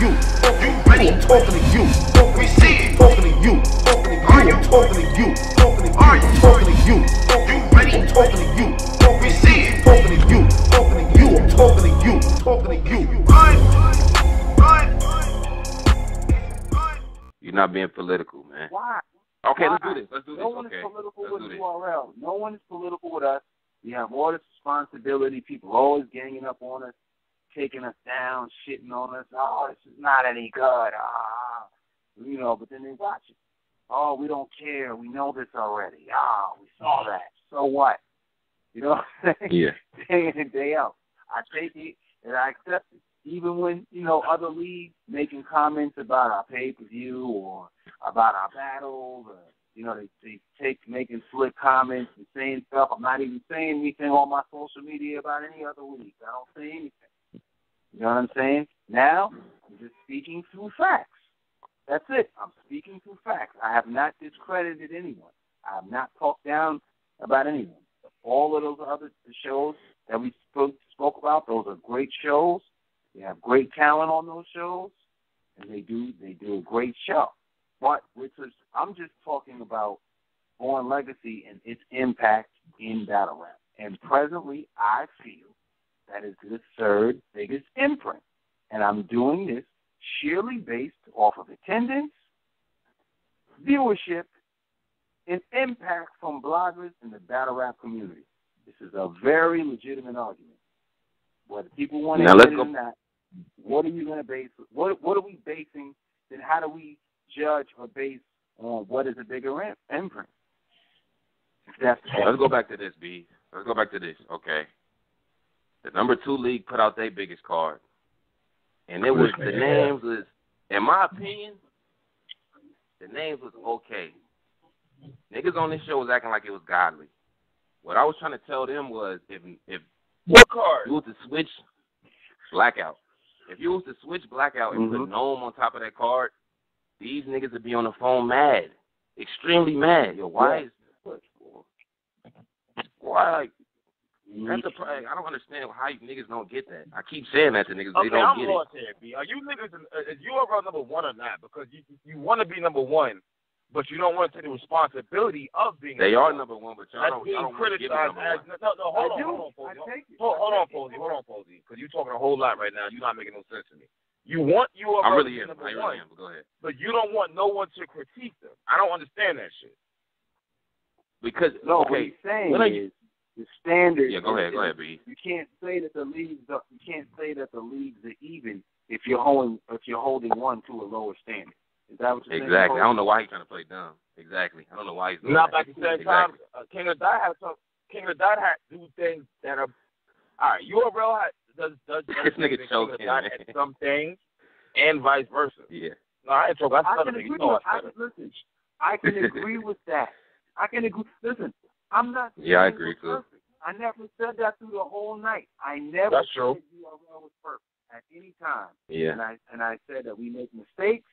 you. I'm talking to you. We see it. Talking to you. Are you talking to you? Are you talking to you? You ready? I'm talking to you. We see it. Talking to you. I'm talking to you. Talking to you. You're not being political, man. Why? Okay, Why? let's do this. No one is political with URL. No one is political with us. We have all this responsibility. People are always ganging up on us, taking us down, shitting on us. Oh, this is not any good. But then they watch it. Oh, we don't care. We know this already. We saw that. So what? You know what I'm saying? Yeah. Day in and day out. I take it and I accept it. Even when, other leagues making comments about our pay-per-view or about our battles, or, they take making slick comments and saying stuff. I'm not even saying anything on my social media about any other league. I don't say anything. You know what I'm saying? Now, I'm just speaking through facts. That's it. I'm speaking through facts. I have not discredited anyone. I have not talked down about anyone. All of those other shows that we spoke about, those are great shows. They have great talent on those shows, and they do a great show. But I'm just talking about Born Legacy and its impact in battle rap. And presently, I feel that is the third biggest imprint. And I'm doing this sheerly based off of attendance, viewership, and impact from bloggers in the battle rap community. This is a very legitimate argument. Whether people want to admit it or not, what are you going to base? What are we basing? Then how do we judge or base on what is a bigger imprint? Let's go back to this, B. Let's go back to this, okay? The number 2 league put out their biggest card. And it was, the names was, in my opinion, the names was okay. Niggas on this show was acting like it was godly. What I was trying to tell them was, if what card? You was to switch Blackout. If you was to switch Blackout and put Gnome on top of that card, these niggas would be on the phone mad. Extremely mad. Yo, why that's the problem. I don't understand how you niggas don't get that. I keep saying that to niggas. Okay, they don't get it. I'm lost here, B. Are you niggas, is URL number 1 or not? Because you want to be number 1, but you don't want to take the responsibility of being They are number 1, but y'all don't want to give them number 1. No, hold on, Posey. Because you're talking a whole lot right now. You're not making no sense to me. You want URL I really am. number I 1, really am, but go ahead. but you don't want no one to critique them. I don't understand that shit. Because, what he's saying is, the standard. Yeah, go ahead, B. You can't say that the leagues are even if you're holding one to a lower standard. Is that what you're saying? Exactly. I don't know why he's trying to play dumb. Exactly. I don't know why he's doing Not that. back at the same time. King of Dot had do things that are all right. URL does this nigga choking, King of Dot at some things, and vice versa. Yeah. No, I ain't talking. I can agree with that. I can agree. Listen, I'm not. Yeah, I agree too. I never said that through the whole night. I never That's said true. URL was perfect at any time. Yeah. And I said that we make mistakes,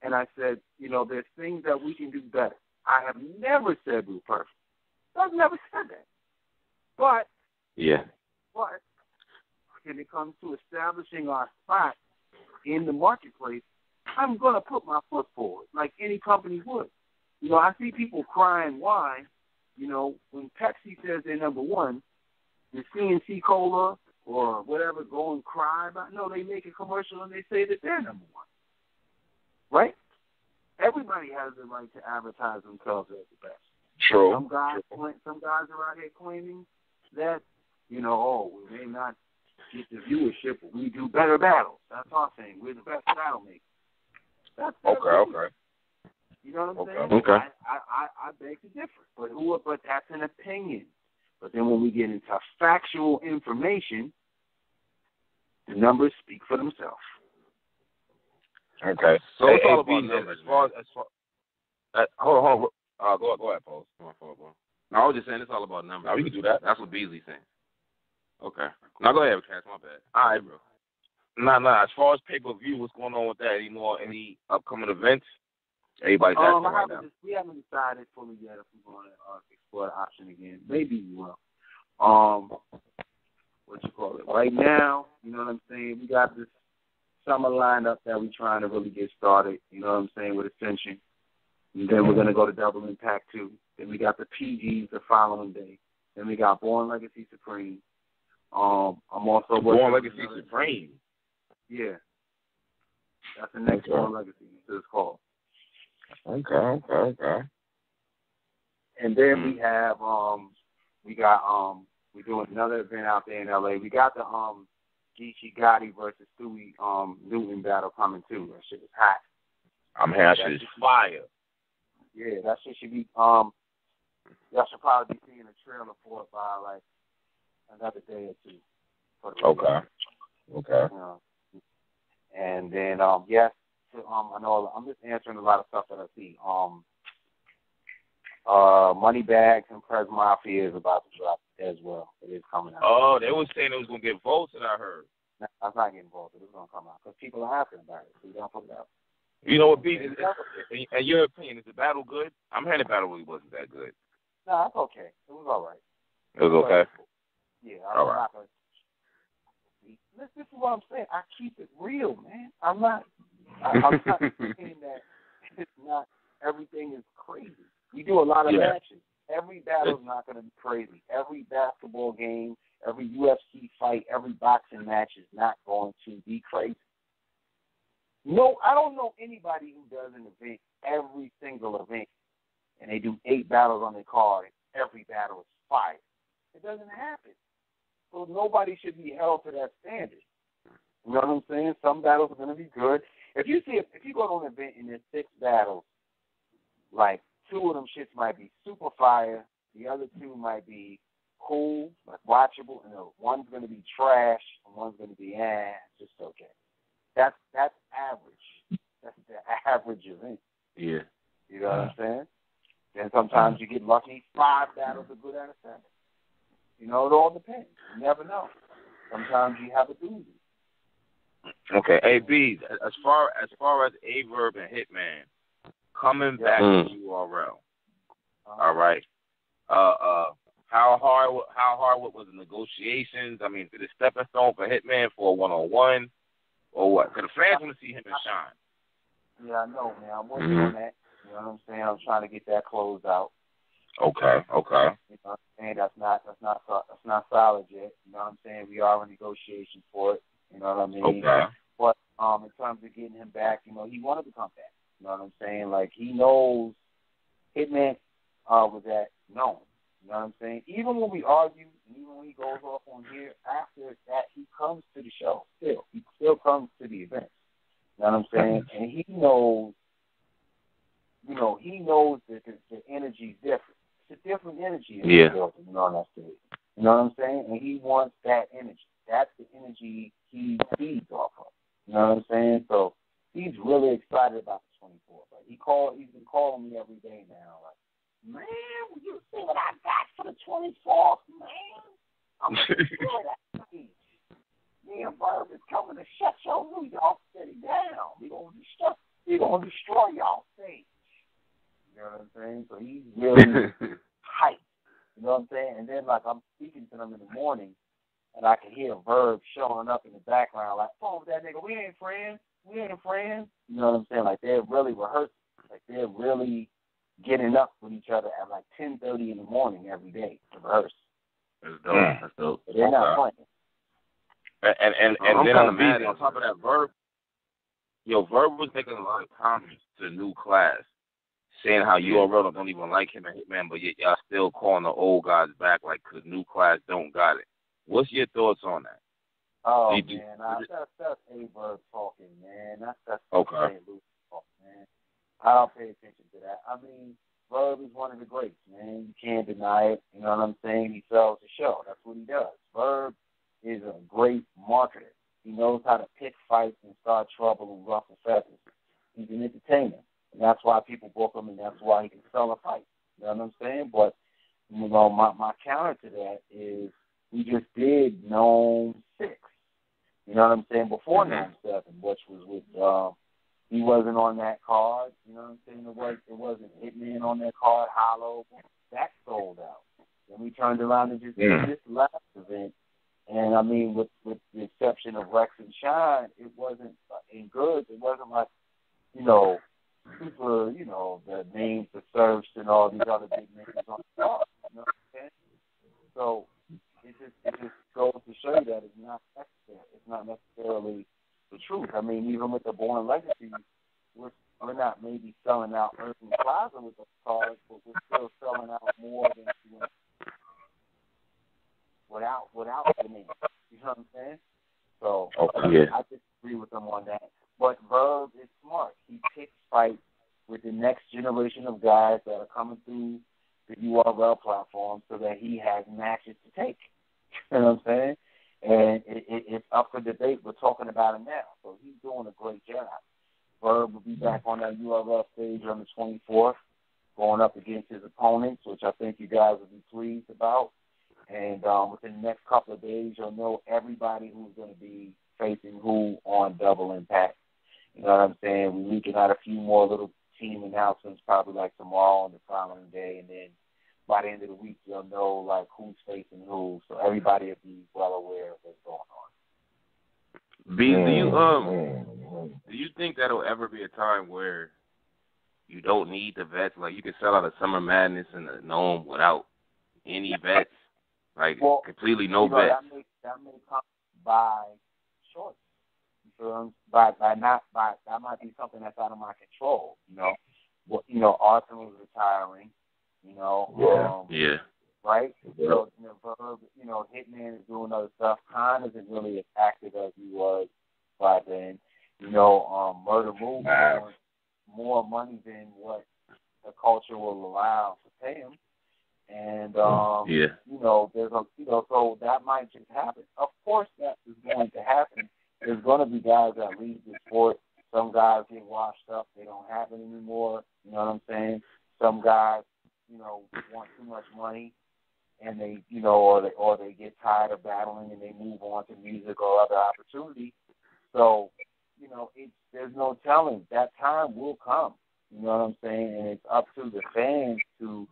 and I said, there's things that we can do better. I have never said we're perfect. I've never said that. But when it comes to establishing our spot in the marketplace, I'm going to put my foot forward like any company would. I see people crying why. When Pepsi says they're number 1, the CNC Cola or whatever go and cry about. No, they make a commercial and they say that they're number 1. Right? Everybody has the right to advertise themselves as the best. True. Some guys are out here claiming that, we may not get the viewership, but we do better battles. That's our thing. We're the best battle makers. That's okay. You know what I'm saying? Okay. I beg to differ, but that's an opinion. But then when we get into factual information, the numbers speak for themselves. Okay. So it's all about numbers. Hold on. Go ahead, Paul. No, I was just saying it's all about numbers. No, we can do that. That's what Beasley's saying. Okay. Now go ahead, Cass. My bad. All right, bro. Nah. As far as pay-per-view, what's going on with that? Any upcoming events? Everybody's asking right now. We haven't decided fully yet if we're going to explore the option again. Maybe we will. Right now, you know what I'm saying? We got this summer lineup that we're trying to really get started, you know what I'm saying, with Ascension. And then we're going to go to Double Impact 2. Then we got the PGs the following day. Then we got Born Legacy Supreme. I'm also Born Legacy Supreme. Yeah. That's the next Born Legacy. It's called. Okay. And then we have we're doing another event out there in LA. We got the Geechee Gotti versus Stewie Newton battle coming too. That shit is hot. I'm hearing that shit is fire. Yeah, that shit should be y'all should probably be seeing a trailer for it by like another day or two. Okay. You know. And then yes, I know I'm just answering a lot of stuff that I see. Moneybags and Prez Mafia is about to drop as well. It is coming out. Oh, they were saying it was going to get voted, I heard. No, I'm not getting voted. It's going to come out because people are asking about it. So you don't put it out. You know what, B? In your opinion, is the battle good? I'm hearing the battle really wasn't that good. No, it's okay. It was all right. It was okay? Yeah, all right. This is what I'm saying. I keep it real, man. I'm not saying that it's not, everything is crazy. We do a lot of matches. Every battle is not going to be crazy. Every basketball game, every UFC fight, every boxing match is not going to be crazy. No, I don't know anybody who does an event, every single event, and they do 8 battles on their card, and every battle is fire. It doesn't happen. So nobody should be held to that standard. You know what I'm saying? Some battles are going to be good. If you go to an event and there's 6 battles, like 2 of them shits might be super fire, the other 2 might be cool, like watchable, and one's going to be trash, and one's going to be just okay. That's average. That's the average event. Yeah. You know what I'm saying? Then sometimes you get lucky. 5 battles are good out of 7. You know, it all depends. You never know. Sometimes you have a doozy. Okay, AB, as far as Averb and Hitman coming back to URL, all right. How hard was the negotiations? I mean, is it a stepping stone for Hitman for a 1-on-1, or what? Because the fans want to see him and shine. Yeah, I know, man. I'm working on that. You know what I'm saying? I'm trying to get that closed out. Okay. You know what I'm saying? That's not solid yet. You know what I'm saying? We are in negotiations for it. You know what I mean? Okay. But in terms of getting him back, you know, he wanted to come back. You know what I'm saying? Like, he knows Hitman was known. You know what I'm saying? Even when we argue, and even when he goes off on here, after that, he comes to the show still. He still comes to the event. You know what I'm saying? And he knows, that the energy is different. It's a different energy in the building, on that stage. You know what I'm saying? And he wants that energy. That's the energy he feeds off of. You know what I'm saying? So he's really excited about the 24th. Like, he's been calling me every day now. Like, man, will you see what I got for the 24th, man? I'm going to destroy that stage. Me and Verb is coming to shut your New York City down. We're going to destroy y'all stage. You know what I'm saying? So he's really hyped. You know what I'm saying? And then, like, I'm speaking to them in the morning, and I can hear Verb showing up in the background, like, oh, that nigga, we ain't friends. You know what I'm saying? Like, they're really rehearsing. Like, they're really getting up with each other at, like, 10:30 in the morning every day to rehearse. That's dope. That's dope. But they're not playing. And then on top of that, Verb was making a lot of comments to the new class, saying how URL don't even like him and Hitman, but yet y'all still calling the old guys back, like, because new class don't got it. What's your thoughts on that? Oh, man, that's A-Verb talking, man. That's okay. Talk, man. I don't pay attention to that. I mean, Verb is one of the greats, man. You can't deny it. You know what I'm saying? He sells the show. That's what he does. Verb is a great marketer. He knows how to pick fights and start trouble and ruffle feathers. He's an entertainer. And that's why people book him, and that's why he can sell a fight. You know what I'm saying? But, my counter to that is we just did Gnome 6. You know what I'm saying? Before Gnome 7, which was with, he wasn't on that card. You know what I'm saying? It wasn't Hitman on that card, Hollow. That sold out. Then we turned around and just did this last event. And, I mean, with the exception of Rex and Shine, it wasn't in goods. It wasn't like, super, the names, the Serfs and all these other big names on the card. You know what I'm saying? So it just goes to show you that it's not necessary. It's not necessarily the truth. I mean, even with the Born Legacy, we're not maybe selling out Irving Plaza with the cards, but we're still selling out more than without the name. You know what I'm saying? So I disagree with him on that. But Verb is smart. He picks fights with the next generation of guys that are coming through the URL platform so that he has matches to take. You know what I'm saying? And it's up for debate. We're talking about him now. So he's doing a great job. Verb will be back on that URL stage on the 24th, going up against his opponents, which I think you guys will be pleased about. And within the next couple of days, you'll know everybody who's going to be facing who on Double Impact. You know what I'm saying? We're leaking out a few more little team announcements probably like tomorrow and the following day. And then by the end of the week, you'll know like who's facing who. So everybody will be well aware of what's going on. B, do you think that'll ever be a time where you don't need the vets? Like you can sell out a Summer Madness and a Gnome without any vets? Like completely no vets? That may come by choice. That might be something that's out of my control. Arsenal's retiring. Right. So Verb, Hitman is doing other stuff. Khan isn't really as active as he was by then. Murder Moon wants more money than what the culture will allow to pay him. And there's so that might just happen. Of course, that is going to happen. There's going to be guys that leave the sport. Some guys get washed up; they don't have it anymore. You know what I'm saying? Some guys, want too much money, and they, or they get tired of battling and they move on to music or other opportunities. So, there's no telling. That time will come. You know what I'm saying? And it's up to the fans to,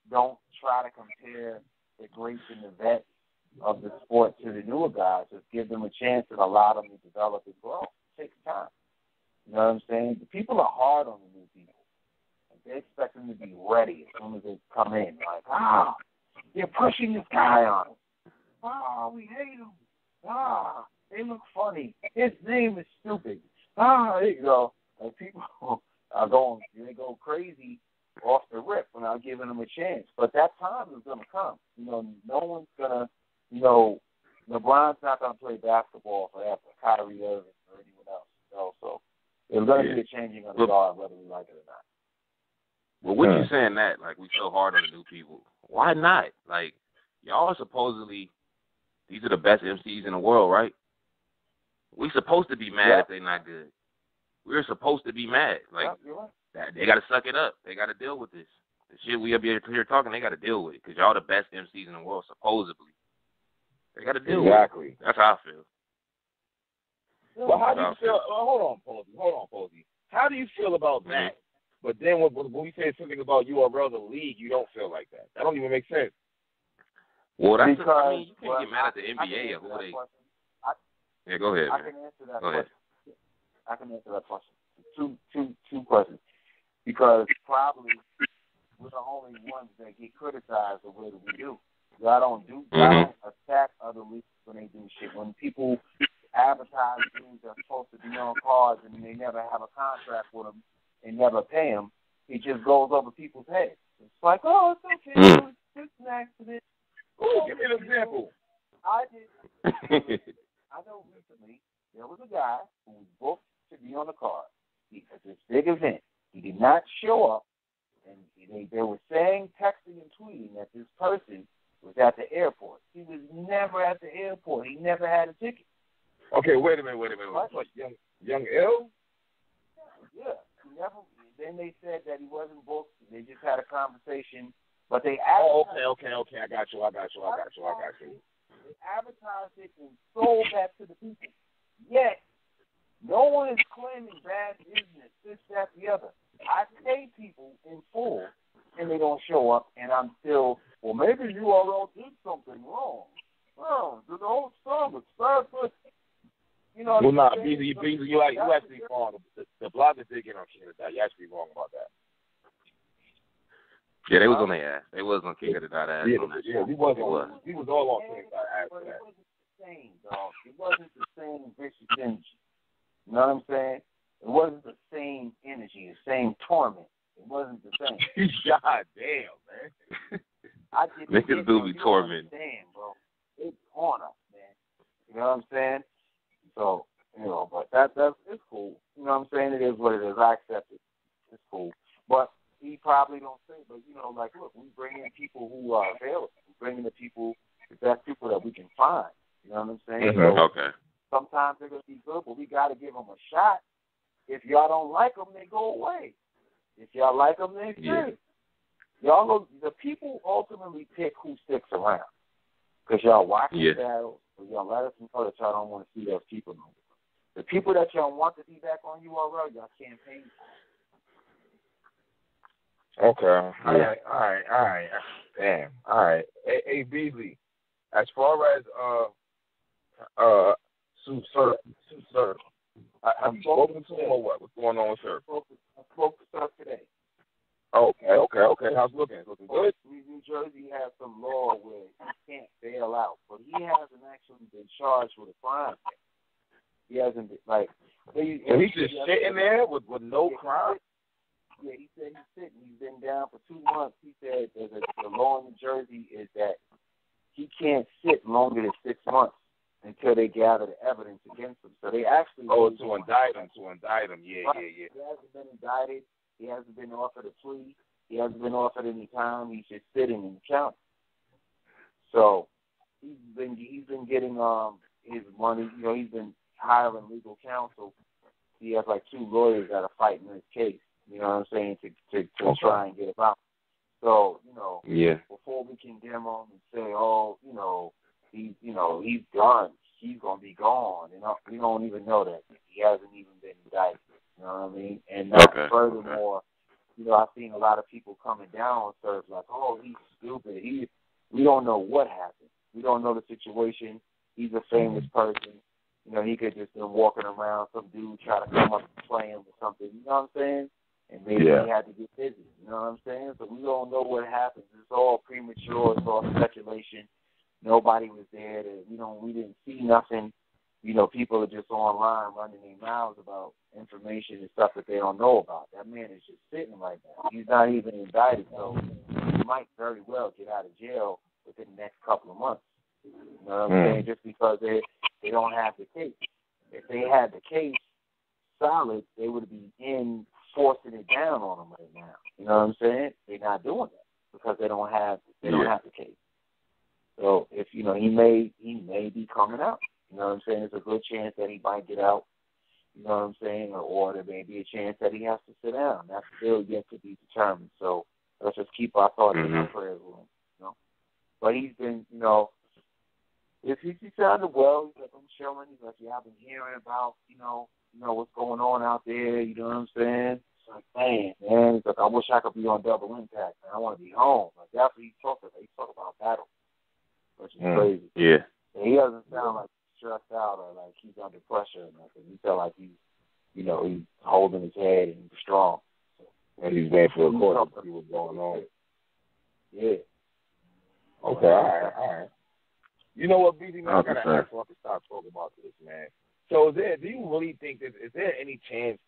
don't try to compare the greats and the vets of the sport to the newer guys. Just give them a chance and allow them to develop and grow. It takes time. You know what I'm saying? The people are hard on the new people. They expect them to be ready as soon as they come in. Like, they're pushing this guy on us. We hate him. They look funny. His name is stupid. There you go. Like people they go crazy off the rip when I'm giving them a chance. But that time is going to come. No one's going to, LeBron's not going to play basketball forever. Kyrie Irving or anyone else. So there's going to be a changing of the guard, whether we like it or not. Well, what you saying that, like, we so hard on the new people? Why not? Like, y'all are supposedly, these are the best MCs in the world, right? We supposed to be mad if they're not good. We're supposed to be mad. Like, they got to suck it up. They got to deal with this. The shit we up here talking, they got to deal with it because y'all the best MCs in the world, supposedly. They got to deal with it. That's how I feel. Well, how do you feel? Hold on, Posey. How do you feel about that? But then when we say something about URL, the league, you don't feel like that. That don't even make sense. Well, that's you can't get mad at the NBA or who they. Yeah, go ahead. I can answer that question. I can answer that question. Two questions. Because probably we're the only ones that get criticized the way that we do. Y'all don't attack other leagues when they do shit. When people advertise things that's supposed to be on cards and they never have a contract with them and never pay them, it just goes over people's heads. It's like, it's okay. It's just an accident. Give me an example. I know recently there was a guy who was booked to be on the card. He had this big event. He did not show up, and they were saying, texting, and tweeting that this person was at the airport. He was never at the airport. He never had a ticket. Okay, wait a minute. What, young L? Yeah. Then they said that he wasn't booked. They just had a conversation, but they advertised. Okay. I got you. They advertised it and sold that to the people. Yet, no one is claiming bad business, this, that, the other. I pay people in full, and they don't show up, and I'm still, maybe URL did something wrong. The whole song was bad, but, know. Well, nah, Beasley, you actually wrong. The bloggers did get on King of the Dot. You actually wrong about that. Yeah, they was on their ass. They was on King of the Dot ass. Yeah, we was all on King of the Dot ass for that. It wasn't the same, dog. It wasn't the same vicious energy. You know what I'm saying? It wasn't the same energy, the same torment. It wasn't the same. God damn, man. Niggas do be tormented. Bro. It's on us, man. You know what I'm saying? So, but that's it's cool. You know what I'm saying? It is what it is. I accept it. It's cool. But he probably don't say, but look, we bring in people who are available. We bring in the best people that we can find. You know what I'm saying? Mm-hmm. So Okay. sometimes they're gonna be good, but we gotta give them a shot. If y'all don't like them, they go away. If y'all like them, they stay. Y'all look. The people ultimately pick who sticks around because y'all watch the battles, so y'all let us know that y'all don't want to see those people no more. The people that y'all want to be back on URL, y'all campaign for. Okay. All right. Damn. All right. Hey, Beasley, as far as Serf, have you spoken to him or what? What's going on with Serf? I spoke to Serf today. Okay. How's it looking? It's looking good? New Jersey has some law where he can't bail out, but he hasn't actually been charged with a crime. He hasn't been, he's just sitting there with no crime? Yeah, he said he's sitting. He's been down for 2 months. He said that the law in New Jersey is that he can't sit longer than 6 months until they gather the evidence against him. So they actually... to indict him. Yeah. He hasn't been indicted. He hasn't been offered a plea. He hasn't been offered any time. He's just sitting in the county. So he's been getting his money. He's been hiring legal counsel. He has 2 lawyers that are fighting his case. You know what I'm saying? To try and get him out. So before we condemn him and say, he's done. He's gonna be gone. We don't even know that he hasn't even been indicted. You know what I mean? And furthermore, I've seen a lot of people coming down on Serf like, oh, he's stupid. We don't know what happened. We don't know the situation. He's a famous person. He could just been walking around, some dude try to come up and play him or something. You know what I'm saying? And maybe he had to get busy. You know what I'm saying? So we don't know what happens. It's all premature. It's all speculation. Nobody was there. We didn't see nothing. People are just online running their mouths about information and stuff that they don't know about. That man is just sitting right now. He's not even indicted, so he might very well get out of jail within the next couple of months. You know what I'm saying? Just because they don't have the case. If they had the case solid, they would be forcing it down on them right now. You know what I'm saying? They're not doing that because they don't have the case. So if he may be coming out. You know what I'm saying? There's a good chance that he might get out. You know what I'm saying? Or there may be a chance that he has to sit down. That's still yet to be determined. So let's just keep our thoughts in our prayers with him. But he's been, if he sounded well, he's like, I'm chilling. He's like, I've been hearing about, what's going on out there. You know what I'm saying? It's like, man. He's like, I wish I could be on Double Impact, man. I want to be home. Like, that's what he talked about. He talked about battle, which is crazy. Yeah. And he doesn't sound like stressed out or like he's under pressure or nothing. He felt like he's holding his head and he's strong. And he's waiting for a court to see what's going on. Yeah. Okay, all right. You know what, BZ, man, I gotta ask so I can stop talking about this, man. So do you really think is there any chance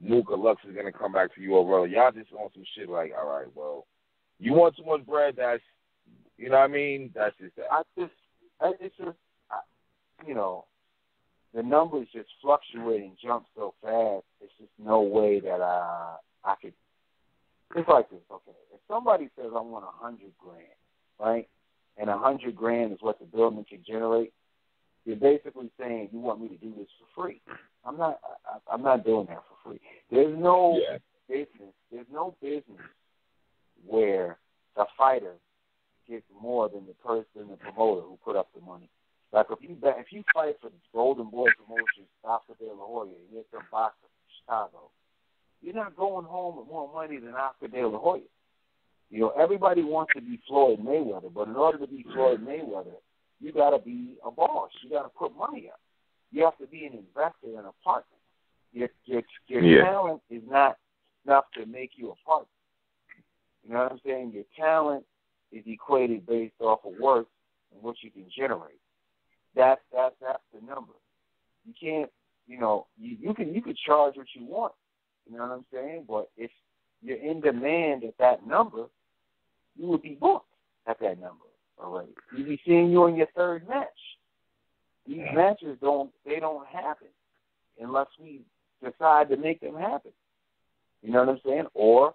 Nuka Lux is gonna come back to you overall? Y'all just want some shit like, all right, well, you want too much bread, that's you know what I mean? That's just that. The numbers just fluctuate and jump so fast. It's just no way that I could. It's like this, okay? If somebody says I want $100,000, right, and $100,000 is what the building can generate, you're basically saying you want me to do this for free. I'm not doing that for free. There's no business. There's no business where the fighter gets more than the promoter who put up the money. Like if you fight for the Golden Boy Promotions, Oscar De La Hoya, and you're some boxer from Chicago, you're not going home with more money than Oscar De La Hoya. Everybody wants to be Floyd Mayweather, but in order to be Floyd Mayweather, you got to be a boss. You got to put money up. you have to be an investor in a partner. Your talent is not enough to make you a partner. You know what I'm saying? Your talent is equated based off of worth and what you can generate. That's the number. You can't, you can charge what you want. You know what I'm saying? But if you're in demand at that number, you would be booked at that number already. You'd be seeing you in your third match. These matches don't happen unless we decide to make them happen. You know what I'm saying? Or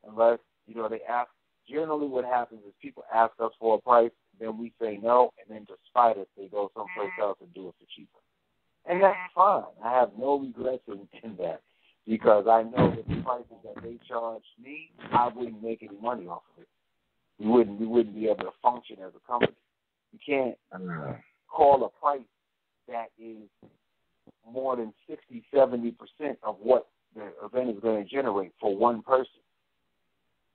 unless, they ask. Generally what happens is people ask us for a price, then we say no, and then to spite us, they go someplace else and do it for cheaper. And that's fine. I have no regrets in that, because I know that the prices that they charge me, I wouldn't make any money off of it. We wouldn't be able to function as a company. You can't call a price that is more than 60-70% of what the event is going to generate for one person.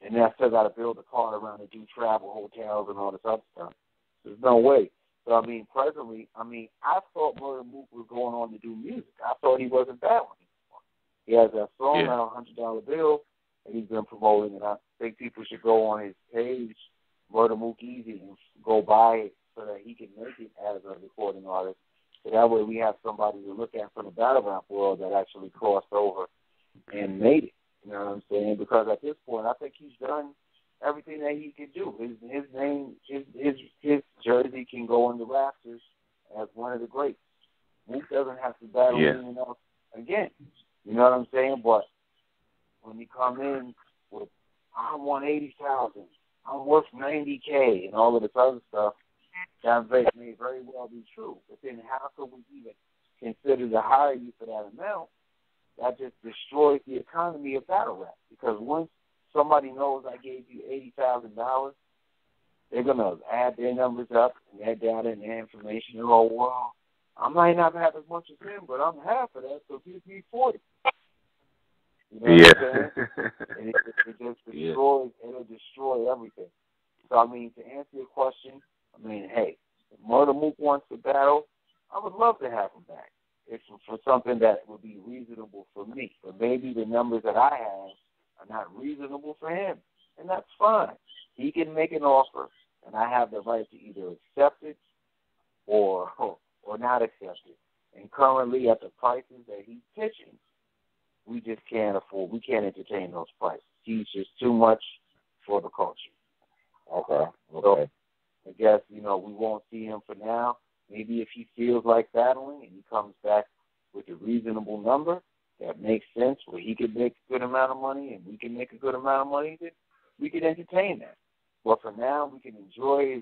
And then I still got to build a card around and do travel, hotels, and all this other stuff. There's no way. So, presently, I thought Murder Mook was going on to do music. I thought he wasn't battling anymore. He has that song now, $100 Bill, and he's been promoting it. I think people should go on his page, Murder Mook Easy, and go buy it so that he can make it as a recording artist. So that way we have somebody to look at from the battle rap world that actually crossed over and made it. You know what I'm saying? Because at this point, I think he's done everything that he can do. His name, his jersey can go in the rafters as one of the greats. Mook doesn't have to battle anyone else again. You know what I'm saying? But when he come in with, I want 80,000, I'm worth 90K, and all of this other stuff, that may very well be true. But then how could we even consider to hire you for that amount? That just destroys the economy of battle rap. Because once somebody knows I gave you $80,000, they're going to add their numbers up and their data and their information. And, well, I might not have as much as him, but I'm half of that, so give me 40. You know what I'm saying? And it just destroys, it'll destroy everything. So, to answer your question, hey, if Murder Mook wants to battle, I would love to have him back. It's for something that would be reasonable for me. But maybe the numbers that I have are not reasonable for him, and that's fine. He can make an offer, and I have the right to either accept it or not accept it. And currently, at the prices that he's pitching, we just can't afford. We can't entertain those prices. He's just too much for the culture. Okay. So I guess we won't see him for now. Maybe if he feels like battling and he comes back with a reasonable number that makes sense, where he can make a good amount of money and we can make a good amount of money, then we can entertain that. But for now, we can enjoy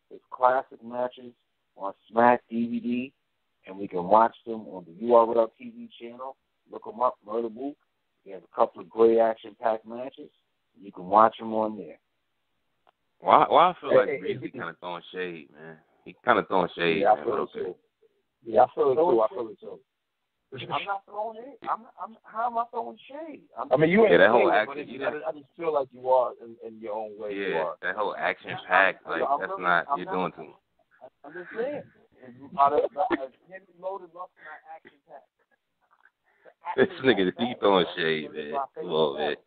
his classic matches on Smack DVD, and we can watch them on the URL TV channel. Look them up, Murder Mook. He has a couple of great action-packed matches. You can watch them on there. Well, I feel like Beasley kind of throwing shade, man. He kind of throwing shade. Yeah, I feel it too. Yeah, I feel it too. I'm not throwing it. How am I throwing shade? You ain't that whole action. I just feel like you are in your own way. Yeah, you are. That whole action pack, that's really, not. You're doing too much. I'm just saying. Out of Henry Loaded Lux and our action pack. This nigga, he throwing shade, man. A little bit.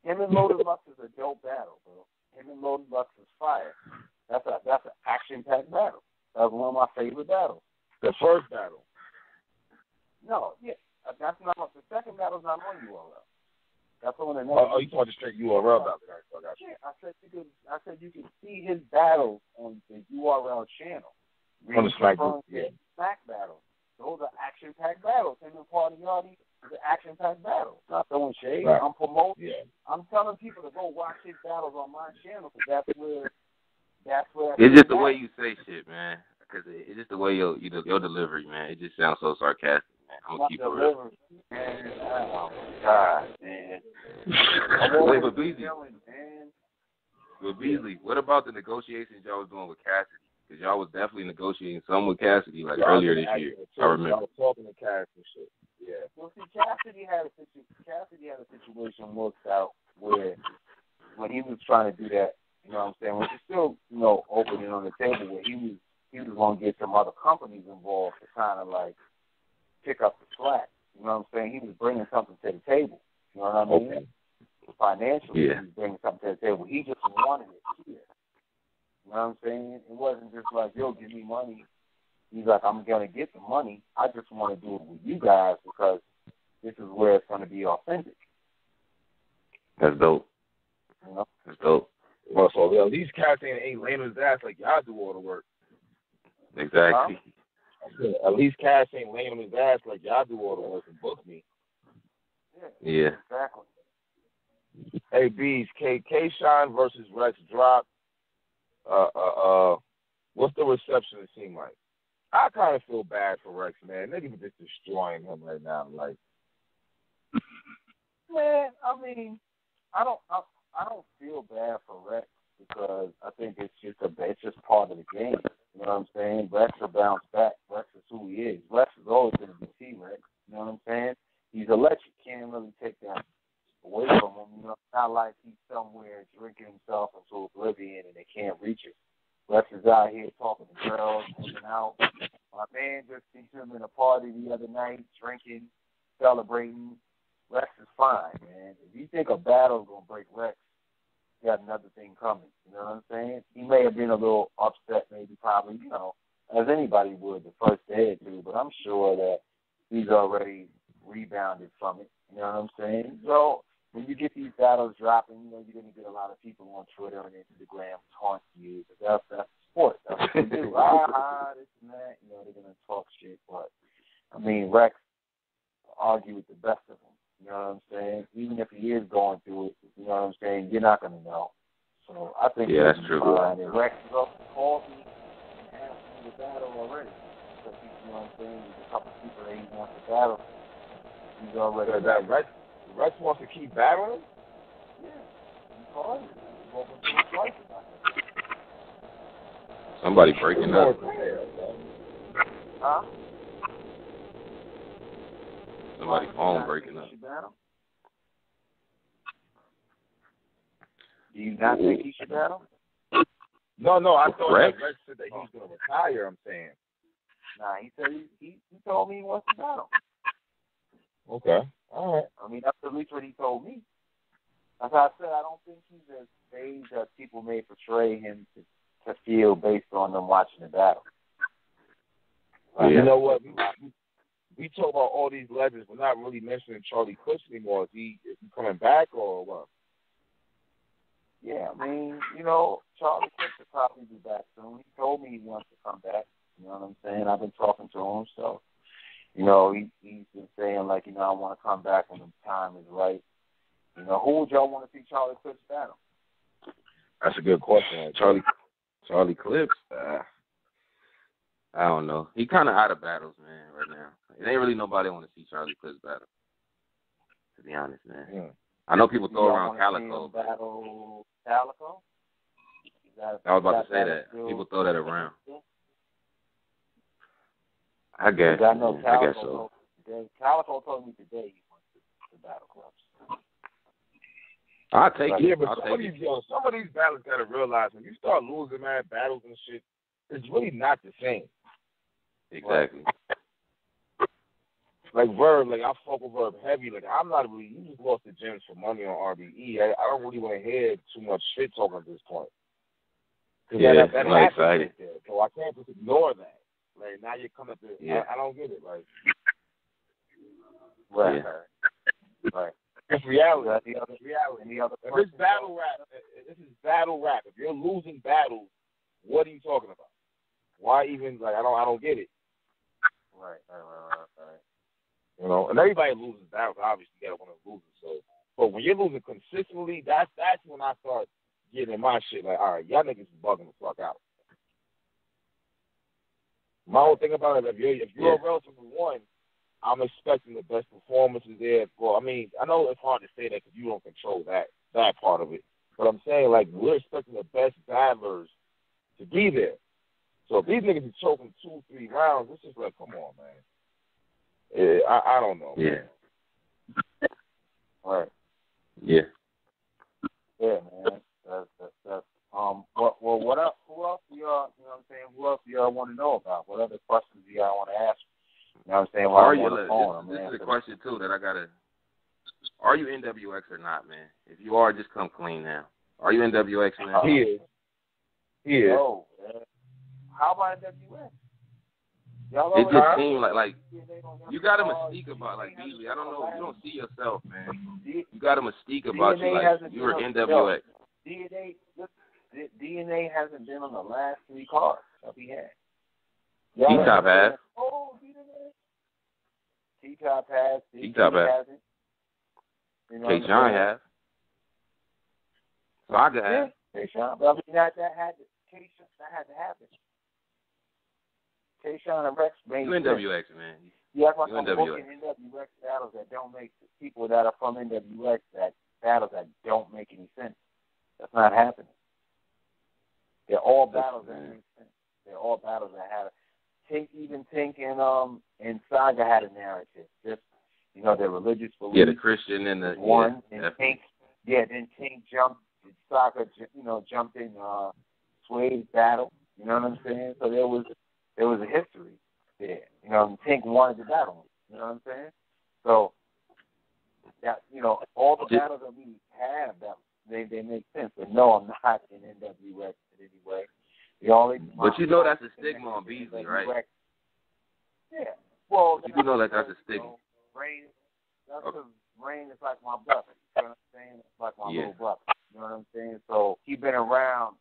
Him and Loaded Lux is a dope battle, bro. Him and Loaded Lux is fire. That's an action-packed battle. That was one of my favorite battles. The first battle. No, that's not. The second battle's not on URL. That's on another. Oh, you talking straight URL battle? Yeah, I said you can see his battles on the URL channel. On the Smack group, Smack battles. Those are action-packed battles. Him and Party Yardy is an action-packed battle. Not throwing shade. Right. I'm promoting. Yeah. I'm telling people to go watch his battles on my channel because that's where. It's just the way you say shit, man. Because it's just the way your delivery, man. It just sounds so sarcastic, man. I'm gonna keep it real. Man, oh my God, man. Wait, but Beasley, what about the negotiations y'all was doing with Cassidy? Because y'all was definitely negotiating some with Cassidy earlier this year. I remember. I was talking to Cassidy and shit. Yeah. Well, see, Cassidy had a situation worked out where when he was trying to do that. You know what I'm saying? Which is still, opening on the table where he was going to get some other companies involved to kind of like pick up the slack. You know what I'm saying? He was bringing something to the table. You know what I mean? Okay. Financially, Yeah. he was bringing something to the table. He just wanted it here. You know what I'm saying? It wasn't just like, yo, give me money. He's like, I'm going to get the money. I just want to do it with you guys because this is where it's going to be authentic. That's dope. You know? That's dope. Well, so these cats ain't laying his ass like y'all do all the work. Exactly. At least Cash ain't laying on his ass like y'all do all the work and book me. Yeah. Exactly. Hey, Bees, K-Shine versus Rex drop. What's the reception it seem like? I kind of feel bad for Rex, man. Niggas are just destroying him right now. Like, man, I mean, I don't feel bad for Rex because I think it's just part of the game. You know what I'm saying? Rex will bounce back. Rex is who he is. Rex is always going to be T-Rex. You know what I'm saying? He's electric. Can't really take that away from him. You know, it's not like he's somewhere drinking himself into oblivion and they can't reach it. Rex is out here talking to girls, hanging out. My man just seen him in a party the other night, drinking, celebrating. Rex is fine, man. If you think a battle's going to break Rex, you got another thing coming. You know what I'm saying? He may have been a little upset, maybe, probably, you know, as anybody would the first day or two, but I'm sure that he's already rebounded from it. You know what I'm saying? So when you get these battles dropping, you know, you're going to get a lot of people on Twitter and Instagram taunting you. But that's sport. That's what they do. This and that. You know, they're going to talk shit. But, I mean, Rex argue with the best of them. You know what I'm saying? Even if he is going through it, you know what I'm saying, you're not going to know. So I think that's true. Fine. And Rex called me and asked me to battle already. Because, you know what I'm saying, there's a couple people that he wants to battle. He's already Rex wants to keep battling? Yeah. He called me. He's open to his life about it. Somebody breaking up. Huh? Somebody's phone breaking up. Do you not think he should battle? No, I thought Rex said that he was going to retire, I'm saying. Nah, he said he told me he wants to battle. Okay. All right. I mean, that's at least what he told me. As I said, I don't think he's as staged as people may portray him to feel based on them watching the battle. Right? You know what? We talk about all these legends, but not really mentioning Charlie Clips anymore. Is he coming back or what? Yeah, I mean, you know, Charlie Clips will probably be back soon. He told me he wants to come back. You know what I'm saying? I've been talking to him, so, you know, he's been saying, like, you know, I want to come back when the time is right. You know, who would y'all want to see Charlie Clips battle? That's a good question. Charlie Clips? I don't know. He kind of out of battles, man, right now. It ain't really nobody want to see Charlie Clips battle, to be honest, man. Yeah. I know people throw around Calico. Battle Calico? I was about to say that. People throw that around. I guess. I know Calico, I guess so. Calico told me today he wants to battle Clubs. I'll take it. Yeah, but some of these battles got to realize when you start losing, man, battles and shit, it's really not the same. Exactly. Like Verb, like I fuck with Verb heavy. Like I'm not really. You just lost the gems for money on RBE. I don't really want to hear too much shit talking at this point. Yeah, that I'm not excited. There, so I can't just ignore that. Like now you're coming to. Yeah. I don't get it. Like. Right. Yeah. Right. It's reality. It's reality. If it's battle rap, this is battle rap. If you're losing battles, what are you talking about? Why even like I don't get it. Right. You know, and everybody loses battles. Obviously, you gotta want to lose it. So, but when you're losing consistently, that's when I start getting in my shit. Like, all right, y'all niggas is bugging the fuck out. My whole thing about it, if you're a relatively one, I'm expecting the best performances there. Well, I mean, I know it's hard to say that because you don't control that part of it. But I'm saying, like, we're expecting the best battlers to be there. So if these niggas are choking 2-3 rounds, it's just like, come on, man. I don't know. Yeah. Right. Yeah. Yeah, man. That's what up? Who who else do y'all, you know what I'm saying? Who else do y'all want to know about? What other questions do y'all want to ask? You know what I'm saying? While I'm on the phone, this is a question too that I gotta. Are you NWX or not, man? If you are, just come clean now. Are you NWX, man? He is. He is. Oh, how about NWX? It just seemed like you got a mystique about like Beasley. I don't know. You don't see yourself, man. You got a mystique about you, like you're NWX. DNA hasn't been on the last 3 cards that we had. T-Top has. Oh, T-Top has. T-Top hasn't. You know K-Shine has. Saga has. K-Shine, but I mean that had to happen. K-Shine and Rex made You NWX, man. You act like you I'm NWX. booking NWX battles that don't make people that are from NWX that battles that don't make any sense. That's not happening. They're all battles that make sense. They're all battles that have Tink and Saga had a narrative. Just their religious beliefs. Yeah, the Christian and the one and Tink. Yeah, then Tink jumped. Saga, jumped in Suede's battle. You know what I'm saying? So there was a history there. Tink wanted to battle him. You know what I'm saying? So that all the battles that we have, that they make sense. But no, I'm not in NWX in any way. But that's a stigma on Beasley, right? Yeah. Well, you know that's a stigma. That's because Rain is like my brother. You know what I'm saying? It's like my little brother. You know what I'm saying? So he's been around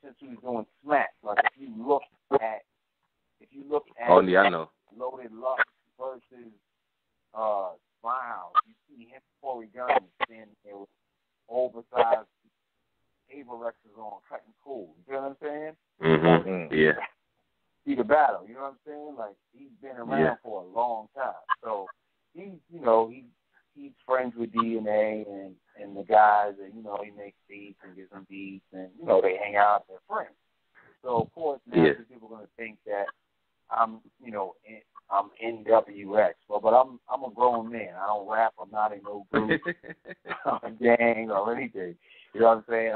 since he was doing Smack. Like if you look at oh yeah, I know. Loaded Lux versus Miles, you see him Corey Gunn standing there with oversized Averexes on, cutting cool. You know what I'm saying? Mm-hmm. Yeah. See the battle. You know what I'm saying? Like he's been around for a long time. So he's friends with DNA and the guys, and he makes beats and gives them beats, and they hang out. They're friends. So of course now people are going to think that I'm NWX, but I'm a grown man. I don't rap. I'm not in no group, gang or anything. You know what I'm saying?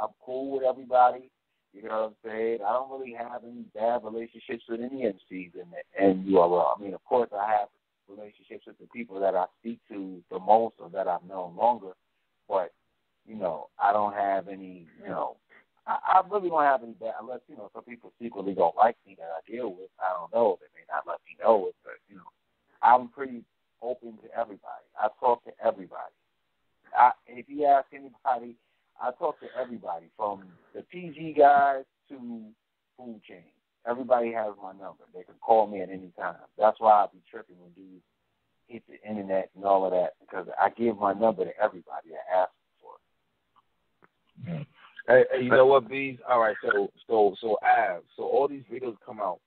I'm cool with everybody. You know what I'm saying? I don't really have any bad relationships with any MCs in URL. I mean, of course, I have relationships with the people that I speak to the most or that I've known longer, but I don't have any. I really don't have any bad, unless some people secretly don't like me that I deal with. I don't know. They may not let me know it, but I'm pretty open to everybody. I talk to everybody. If you ask anybody, I talk to everybody from the PG guys to Food Chain. Everybody has my number. They can call me at any time. That's why I be tripping when dudes hit the internet and all of that, because I give my number to everybody that asks for it. Hey, you know what, Bees? All right, so Av. So all these videos come out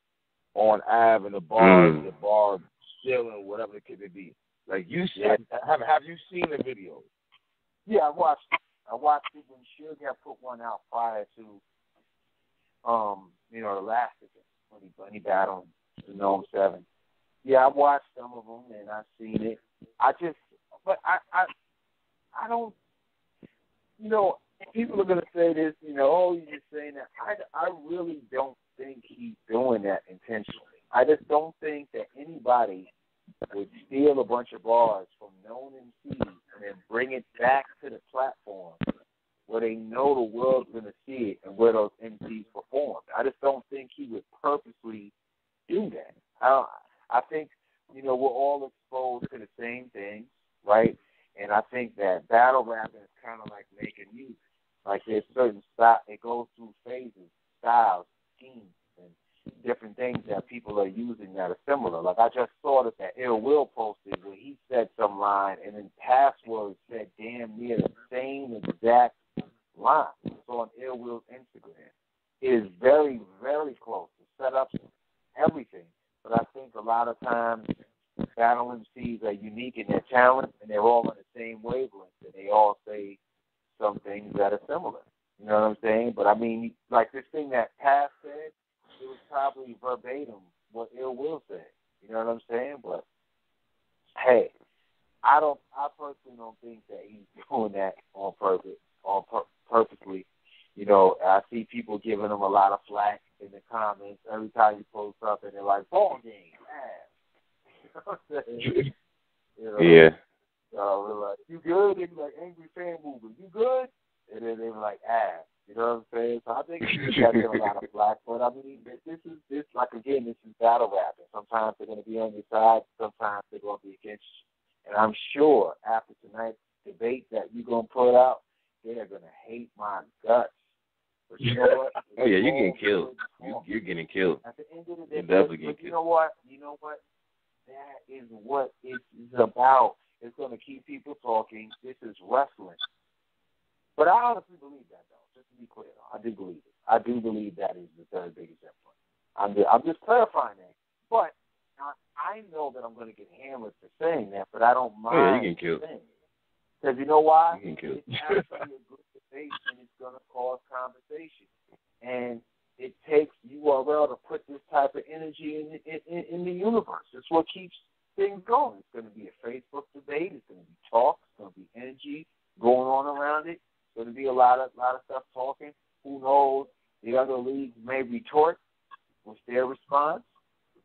on Av and the bar stealing, whatever the kid may be. Like have you seen the video? Yeah, I watched it when Suge had put one out prior to the last event when he battled the Gnome 7. Yeah, I watched some of them and I've seen it. I don't, people are going to say this, oh, you're just saying that. I really don't think he's doing that intentionally. I just don't think that anybody would steal a bunch of bars from known MCs and then bring it back to the platform where they know the world's going to see it and where those MCs perform. I just don't think he would purposely do that. I think, we're all exposed to the same things, right? And I think that battle rapping is kind of like making music. Like there's certain style, it goes through phases, styles, schemes, and different things that people are using that are similar. Like I just saw that Ill Will posted where he said some line and then Password said damn near the same exact line. It's on Ill Will's Instagram. It is very, very close. The setups, everything. But I think a lot of times battle MCs are unique in their talent and they're all on the same wavelength and they all say some things that are similar. You know what I'm saying? But I mean, like this thing that Pass said, it was probably verbatim what Ill Will said. You know what I'm saying? But hey, I personally don't think that he's doing that on purpose, purposely. You know, I see people giving them a lot of flack in the comments every time you post something. They're like, ball game, ass. You know what I'm saying? You know? Yeah. So we're like, you good? They be like, angry fan movement. You good? And then they were like, ass. You know what I'm saying? So I think you got a lot of flack. But I mean, this is like, again, this is battle rapping. Sometimes they're going to be on your side. Sometimes they're going to be against you. And I'm sure after tonight's debate that you're going to put out, they're going to hate my guts. But you know what? Oh, yeah, you're getting killed. You're getting killed. At the end of the day, you're definitely getting killed. You know what? That is what it's about. It's going to keep people talking. This is wrestling. But I honestly believe that, though. Just to be clear, I do believe it. I do believe that is the third biggest influence. I'm just clarifying that. But I know that I'm going to get hammered for saying that, but I don't mind. Oh, yeah, you get killed. Because you know why? You get killed. It's actually a good debate, and it's going to cause conversation. And it takes URL to put this type of energy in the universe. It's what keeps things going. It's going to be a Facebook debate. It's going to be talk. It's going to be energy going on around it. It's going to be a lot of stuff talking. Who knows? The other leagues may retort with their response.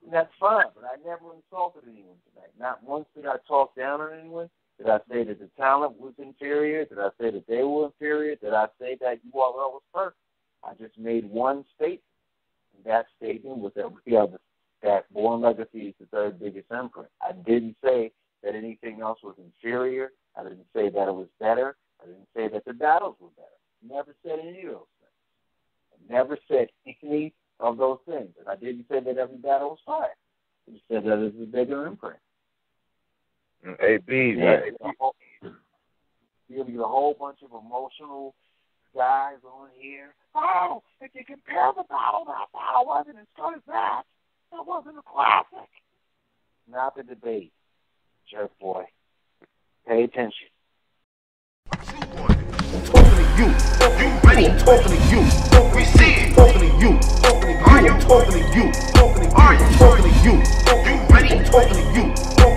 And that's fine, but I never insulted anyone tonight. Not once did I talk down on anyone. Did I say that the talent was inferior? Did I say that they were inferior? Did I say that URL was perfect? I just made one statement. And that statement was that Born Legacy is the third biggest imprint. I didn't say that anything else was inferior. I didn't say that it was better. I didn't say that the battles were better. Never said any of those things. I never said any of those things. And I didn't say that every battle was fire. I just said that it was a bigger imprint. Hey, B, you're going to get a whole bunch of emotional guys on here. Oh, if you compare the battle, that battle wasn't as good as that. That wasn't a classic. Not the debate, jerk boy. Pay attention. I'm talking to you. You ready? I'm talking to you. We see it. Talking to you. Are you talking to you? Are you talking to you? You ready? I'm talking to you.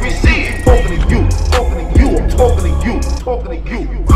We see it. Talking to you. I'm talking to you. Talking to you.